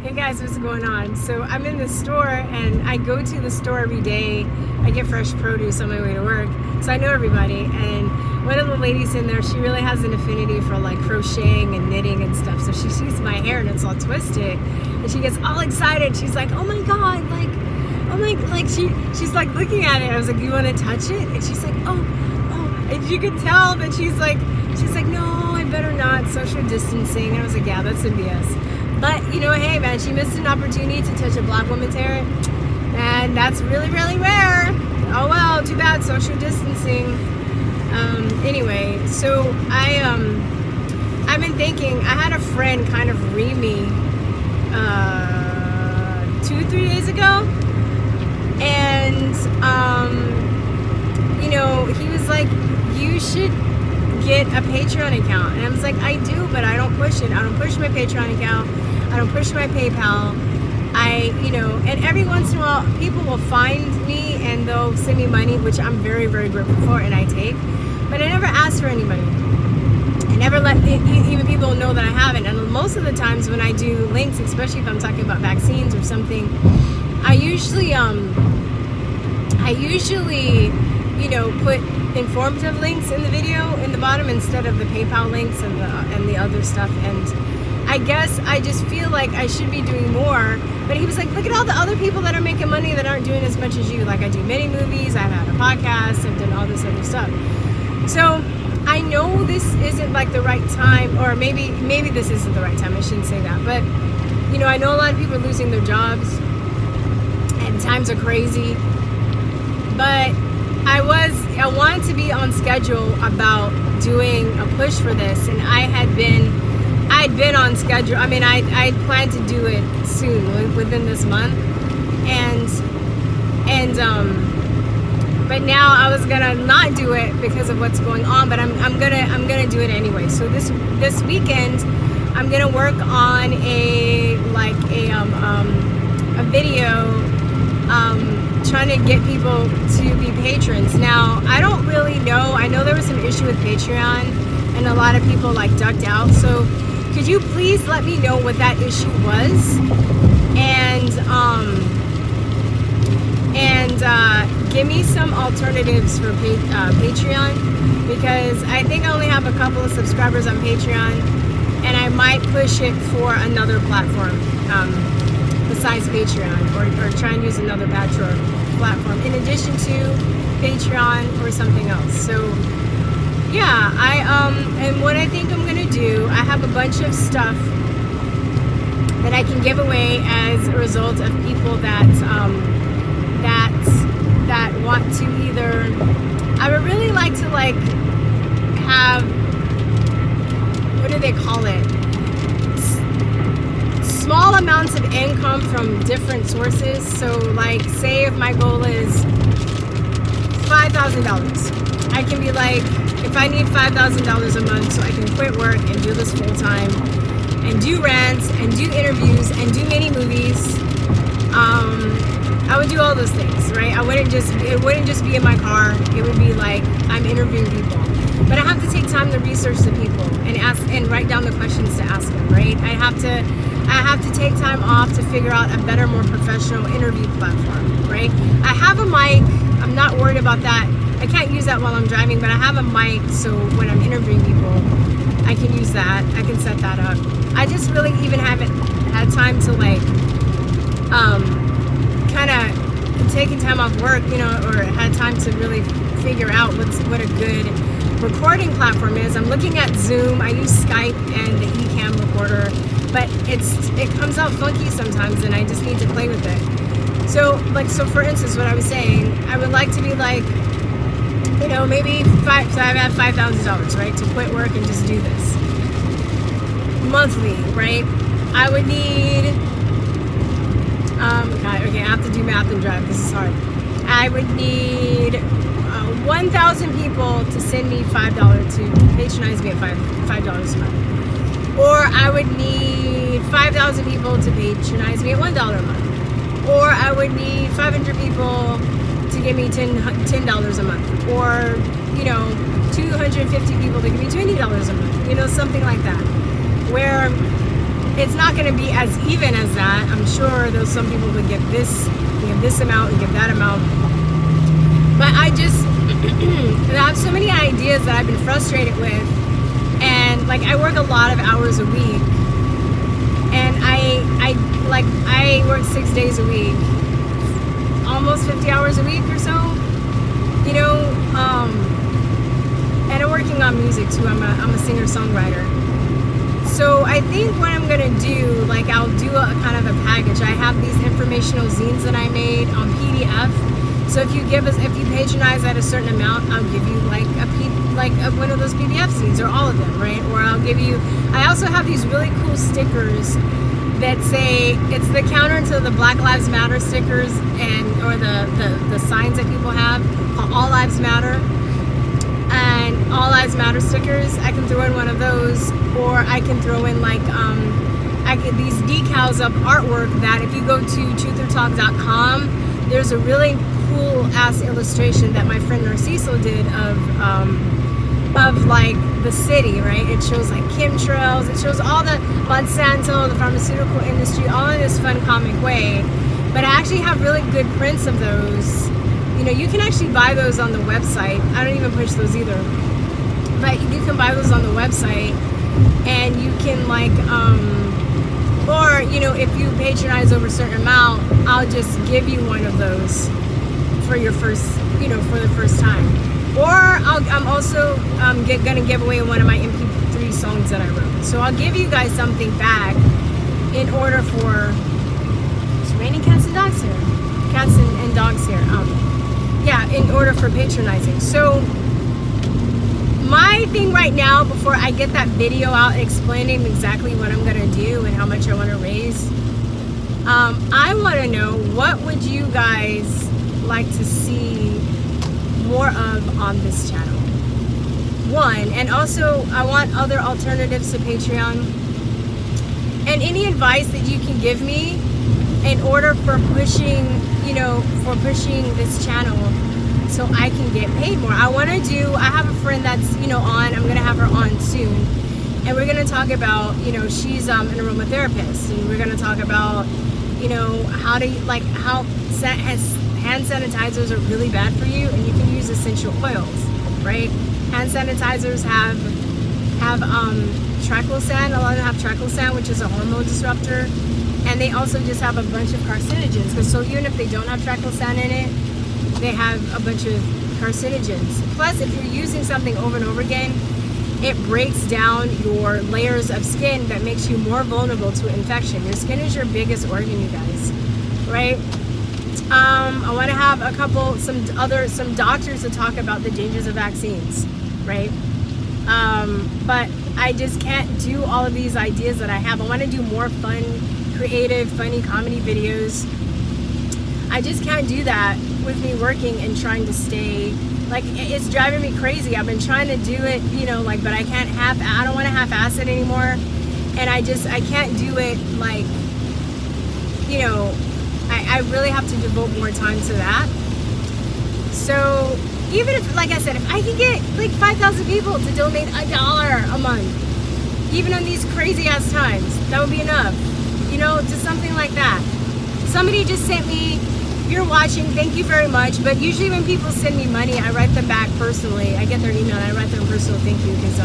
Hey guys, what's going on? So I'm in the store and I go to the store every day. I get fresh produce on my way to work. So I know everybody, and one of the ladies in there, she really has an affinity for like crocheting and knitting and stuff. So she sees my hair and it's all twisted and she gets all excited. She's like, oh my God, like, oh my, like she's like looking at it. I was like, you want to touch it? And she's like, oh. And you could tell that she's like, no, I better not, social distancing. And I was like, yeah, that's some BS. But, you know, hey, man, she missed an opportunity to touch a black woman's hair. And that's really, really rare. Oh, well, too bad, social distancing. Anyway, so I've been thinking, I had a friend kind of read me 2-3 days ago. And, you know, he was like, you should get a Patreon account. And I was like, I do, but I don't push it. I don't push my Patreon account. I don't push my PayPal. You know, and every once in a while, people will find me and they'll send me money, which I'm very, very grateful for, and I take. But I never ask for any money. I never let even people know that I haven't. And most of the times when I do links, especially if I'm talking about vaccines or something, I usually, you know, put informative links in the video in the bottom instead of the PayPal links and the other stuff. And I guess I just feel like I should be doing more. But he was like, look at all the other people that are making money that aren't doing as much as you. Like, I do mini movies, I've had a podcast, I've done all this other stuff. So I know this isn't like the right time, or maybe this isn't the right time, I shouldn't say that. But, you know, I know a lot of people are losing their jobs and times are crazy. But I wanted to be on schedule about doing a push for this, and I'd been on schedule. I mean, I planned to do it soon, within this month, but now I was gonna not do it because of what's going on, but I'm gonna do it anyway. So this weekend, I'm gonna work on a video. Trying to get people to be patrons. Now, I don't really know. I know there was some issue with Patreon and a lot of people like ducked out. So could you please let me know what that issue was? And give me some alternatives for Patreon, because I think I only have a couple of subscribers on Patreon, and I might push it for another platform besides Patreon, or try and use another platform in addition to Patreon or something else. So yeah, and what I think I'm gonna do, I have a bunch of stuff that I can give away as a result of people that want to either, I would really like to like have, what do they call it? Small amounts of income from different sources. So like, say if my goal is $5,000, I can be like, if I need $5,000 a month so I can quit work and do this full time and do rants and do interviews and do mini movies, I would do all those things, right? It wouldn't just be in my car. It would be like, I'm interviewing people. But I have to take time to research the people and ask and write down the questions to ask them, right? I have to take time off to figure out a better, more professional interview platform, right? I have a mic. I'm not worried about that. I can't use that while I'm driving, but I have a mic, so when I'm interviewing people, I can use that. I can set that up. I just really even haven't had time to like, kind of taking time off work, you know, or had time to really figure out what a good recording platform is. I'm looking at Zoom. I use Skype and the eCam recorder, but it comes out funky sometimes, and I just need to play with it. So for instance, what I was saying, I would like to be like, you know, maybe so I've had $5,000, right, to quit work and just do this monthly, right? I would need, okay, I have to do math and drive. This is hard. I would need 1,000 people to send me $5 to patronize me at $5 a month. Or I would need 5,000 people to patronize me at $1 a month. Or I would need 500 people to give me $10 a month. Or, you know, 250 people to give me $20 a month. You know, something like that. Where it's not going to be as even as that. I'm sure there's some people that give this amount and give that amount. But I just I have so many ideas that I've been frustrated with, and like I work a lot of hours a week, and I work 6 days a week, almost 50 hours a week or so, you know, and I'm working on music too. I'm a singer-songwriter. So I think what I'm gonna do, like I'll do a kind of a package. I have these informational zines that I made on PDF. So if you patronize at a certain amount, I'll give you like one of those PDF zines, or all of them, right? Or I'll give you. I also have these really cool stickers that say it's the counter to the Black Lives Matter stickers or the signs that people have called All Lives Matter. And All Lives Matter stickers, I can throw in one of those, or I can throw in like these decals of artwork that if you go to truthortalk.com, there's a really cool ass illustration that my friend Narciso did of like the city, right? It shows like chemtrails, it shows all the Monsanto, the pharmaceutical industry, all in this fun comic way. But I actually have really good prints of those. You know, you can actually buy those on the website. I don't even push those either. But you can buy those on the website, and you can like, or, you know, if you patronize over a certain amount, I'll just give you one of those for your first, you know, for the first time. Or I'm also gonna give away one of my MP3 songs that I wrote. So I'll give you guys something back in order for, it's raining cats and dogs here. Cats and dogs here. Yeah, in order for patronizing. So my thing right now, before I get that video out explaining exactly what I'm gonna do and how much I want to raise, I want to know, what would you guys like to see more of on this channel? One, and also I want other alternatives to Patreon, and any advice that you can give me in order for pushing, you know, for pushing this channel so I can get paid more. I have a friend that's, you know, on, I'm gonna have her on soon, and we're gonna talk about, you know, she's an aromatherapist, and we're gonna talk about, you know, how hand sanitizers are really bad for you, and you can use essential oils, right? Hand sanitizers have triclosan. A lot of them have triclosan, which is a hormone disruptor, and they also just have a bunch of carcinogens. Because so even if they don't have triclosan in it, they have a bunch of carcinogens. Plus, if you're using something over and over again, it breaks down your layers of skin that makes you more vulnerable to infection. Your skin is your biggest organ, you guys, right? I want to have some doctors to talk about the dangers of vaccines, right? But I just can't do all of these ideas that I have. I want to do more fun, creative, funny comedy videos. I just can't do that with me working and trying to stay, like, it's driving me crazy. I've been trying to do it, you know, like, but I don't want to half-ass it anymore. And I can't do it, like, you know, I really have to devote more time to that. So even if, like I said, if I can get like 5,000 people to donate $1 a month, even on these crazy ass times, that would be enough. You know, just something like that. Somebody just sent me, you're watching, thank you very much. But usually when people send me money, I write them back personally. I get their email and I write them personal thank you, because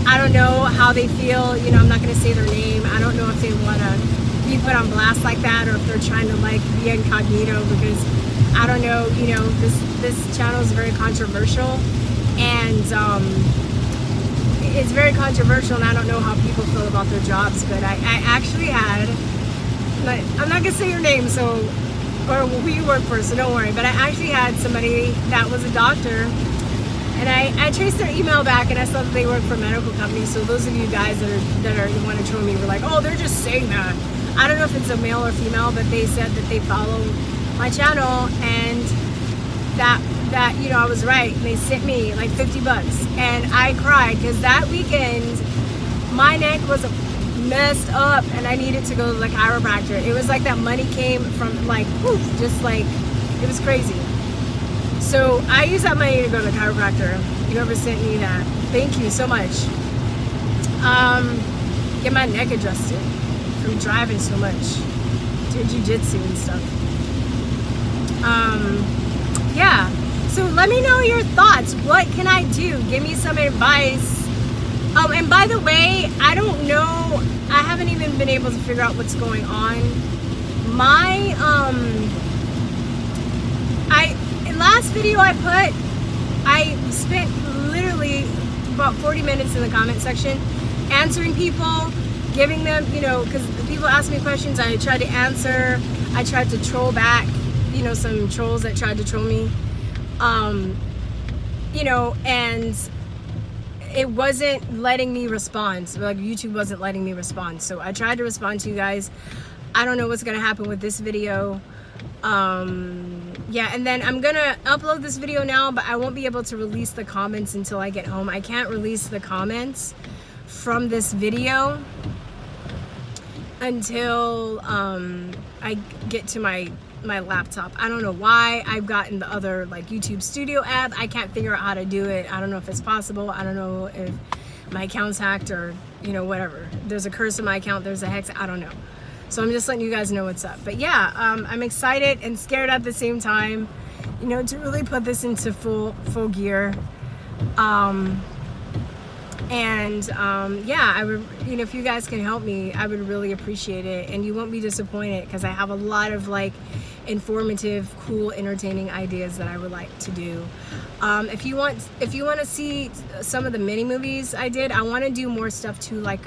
I don't know how they feel. You know, I'm not going to say their name. I don't know if they want to be put on blast like that, or if they're trying to like be incognito, because I don't know, you know, this channel is very controversial, and it's very controversial, and I don't know how people feel about their jobs. But I actually had, but I'm not gonna say your name, so, or who you work for, so don't worry, but I actually had somebody that was a doctor, and I traced their email back, and I saw that they work for medical companies. So those of you guys that want to troll me were like, oh, they're just saying that. I don't know if it's a male or female, but they said that they follow my channel, and that you know, I was right. And they sent me like $50, and I cried because that weekend my neck was messed up, and I needed to go to the chiropractor. It was like that money came from like poof, just like, it was crazy. So I use that money to go to the chiropractor. Whoever sent me that, thank you so much. get my neck adjusted from driving so much, do jiu-jitsu and stuff. Yeah, so let me know your thoughts. What can I do? Give me some advice. And by the way, I don't know, I haven't even been able to figure out what's going on. My last video I put, I spent literally about 40 minutes in the comment section answering people, giving them, you know, because people ask me questions, I tried to answer, I tried to troll back, you know, some trolls that tried to troll me, you know, and it wasn't letting me respond. So, like, YouTube wasn't letting me respond. So I tried to respond to you guys. I don't know what's gonna happen with this video. Yeah, and then I'm gonna upload this video now, but I won't be able to release the comments until I get home. I can't release the comments from this video until I get to my laptop. I don't know why. I've gotten the other, like, YouTube Studio app. I can't figure out how to do it. I don't know if it's possible. I don't know if my account's hacked or, you know, whatever. There's a curse in my account. There's a hex. I don't know. So I'm just letting you guys know what's up. But yeah, I'm excited and scared at the same time, you know, to really put this into full gear. Yeah, I would, you know, if you guys can help me, I would really appreciate it. And you won't be disappointed because I have a lot of, like, informative, cool, entertaining ideas that I would like to do. If you want to see some of the mini movies I did, I want to do more stuff too, like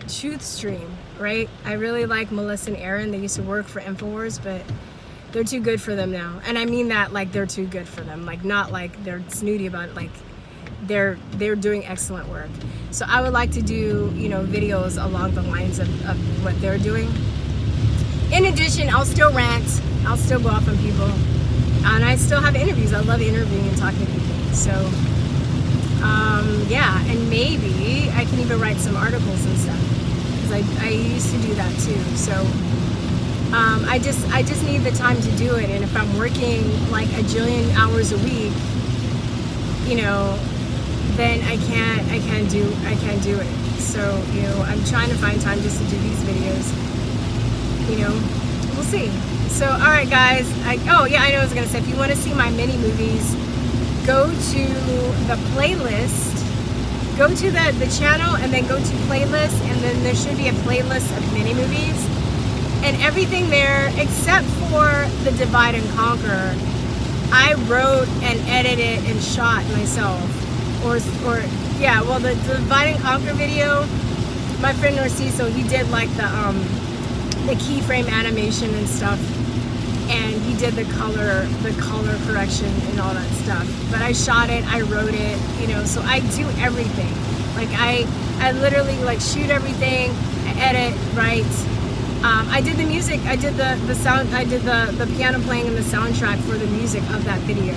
Chute stream, right? I really like Melissa and Aaron. They used to work for InfoWars, but they're too good for them now. And I mean that, like, they're too good for them, like, not like they're snooty about it, like they're doing excellent work. So I would like to do, you know, videos along the lines of what they're doing. In addition, I'll still rant, I'll still go off on people, and I still have interviews. I love interviewing and talking to people. So yeah, and maybe I can even write some articles and stuff, because I used to do that too. So I just need the time to do it. And if I'm working like a jillion hours a week, you know, then I can't do it. So, you know, I'm trying to find time just to do these videos. You know, we'll see. So, all right, guys. Oh yeah, I know I was gonna say, if you want to see my mini movies, go to the playlist. Go to the channel and then go to playlist, and then there should be a playlist of mini movies. And everything there, except for the Divide and Conquer, I wrote and edited and shot myself. Or yeah, well, the Divide and Conquer video, my friend Narciso, he did like the keyframe animation and stuff, and he did the color correction and all that stuff. But I shot it, I wrote it, you know, so I do everything. Like I literally, like, shoot everything, I edit, write. I did the music, I did the sound, I did the piano playing and the soundtrack for the music of that video,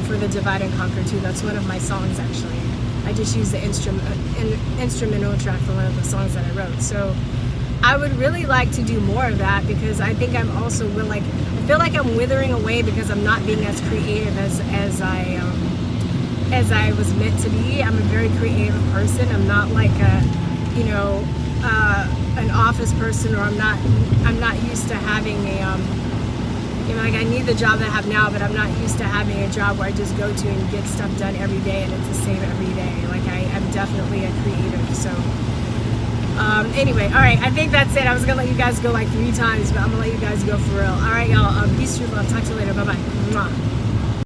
for the Divide and Conquer 2. That's one of my songs, actually. I just used the instrumental track for one of the songs that I wrote. So I would really like to do more of that, because I think I'm also I feel like I'm withering away because I'm not being as creative as I was meant to be. I'm a very creative person. I'm not like a, you know, an office person, or I'm not used to having a, you know, like, I need the job that I have now, but I'm not used to having a job where I just go to and get stuff done every day and it's the same every day. Like, I'm definitely a creative. So anyway, all right, I think that's it. I was gonna let you guys go like 3 times, but I'm gonna let you guys go for real. All right, y'all, peace, true love. Talk to you later. Bye bye.